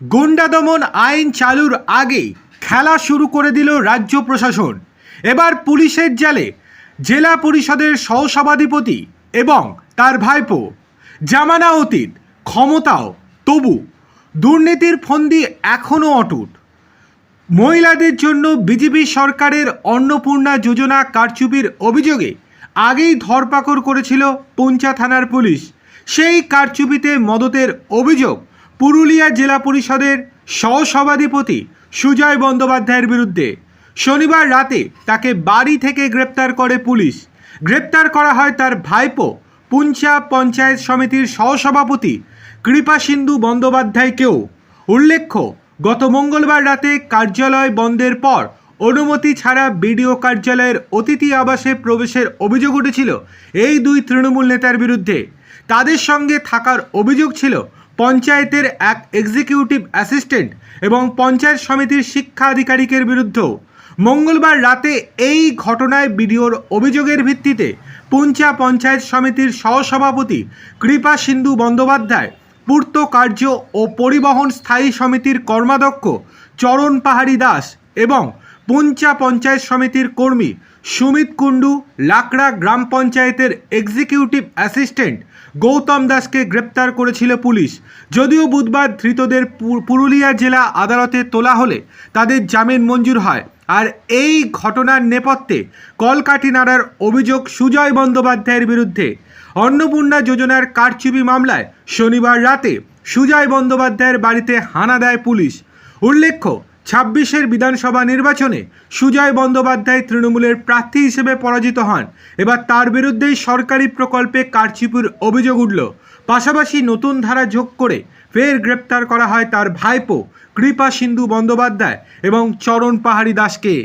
গুন্ডা দমন আইন চালুর আগেই খেলা শুরু করে দিল রাজ্য প্রশাসন। এবার পুলিশের জালে জেলা পরিষদের সহসভাধিপতি এবং তার ভাইপো। জামানা অতীত, ক্ষমতাও, তবু দুর্নীতির ফন্দি এখনও অটুট। মহিলাদের জন্য বিজেপি সরকারের অন্নপূর্ণা যোজনা কারচুপির অভিযোগে আগেই ধরপাকড় করেছিল পুঞ্চা থানার পুলিশ। সেই কারচুপিতে মদতের অভিযোগ পুরুলিয়া জেলা পরিষদের সহসভাধিপতি সুজয় বন্দ্যোপাধ্যায়ের বিরুদ্ধে। শনিবার রাতে তাকে বাড়ি থেকে গ্রেপ্তার করে পুলিশ। গ্রেপ্তার করা হয় তার ভাইপো পুঞ্চা পঞ্চায়েত সমিতির সহসভাপতি কৃপাসিন্ধু বন্দ্যোপাধ্যায়কেও। উল্লেখ্য, গত মঙ্গলবার রাতে কার্যালয় বন্ধের পর অনুমতি ছাড়া বিডিও কার্যালয়ের অতিথি আবাসে প্রবেশের অভিযোগ উঠেছিল এই দুই তৃণমূল নেতার বিরুদ্ধে। তাদের সঙ্গে থাকার অভিযোগ ছিল পঞ্চায়েতের এক এক্সিকিউটিভ অ্যাসিস্ট্যান্ট এবং পঞ্চায়েত সমিতির শিক্ষা আধিকারিকের বিরুদ্ধেও। মঙ্গলবার রাতে এই ঘটনায় বিডিওর অভিযোগের ভিত্তিতে পুঞ্চা পঞ্চায়েত সমিতির সহসভাপতি কৃপাসিন্ধু বন্দ্যোপাধ্যায়, পূর্ত কার্য ও পরিবহন স্থায়ী সমিতির কর্মাধ্যক্ষ চরণ পাহাড়ি দাস এবং পুঞ্চা পঞ্চায়েত সমিতির কর্মী সুমিত কুণ্ডু, লাকড়া গ্রাম পঞ্চায়েতের এক্সিকিউটিভ অ্যাসিস্ট্যান্ট গৌতম দাসকে গ্রেপ্তার করেছিল পুলিশ। যদিও বুধবার ধৃতদের পুরুলিয়া জেলা আদালতে তোলা হলে তাদের জামিন মঞ্জুর হয়। আর এই ঘটনার নেপথ্যে কলকাঠি নাড়ার অভিযোগ সুজয় বন্দ্যোপাধ্যায়ের বিরুদ্ধে। অন্নপূর্ণা যোজনার কারচুপি মামলায় শনিবার রাতে সুজয় বন্দ্যোপাধ্যায়ের বাড়িতে হানা দেয় পুলিশ। উল্লেখ্য, 26-এর বিধানসভা নির্বাচনে সুজয় বন্দ্যোপাধ্যায় তৃণমূলের প্রার্থী হিসেবে পরাজিত হন। এবার তার বিরুদ্ধেই সরকারি প্রকল্পে কারচুপির অভিযোগ উঠল। পাশাপাশি নতুন ধারা যোগ করে ফের গ্রেপ্তার করা হয় তার ভাইপো কৃপাসিন্ধু বন্দ্যোপাধ্যায় এবং চরণ পাহাড়ি দাসকে।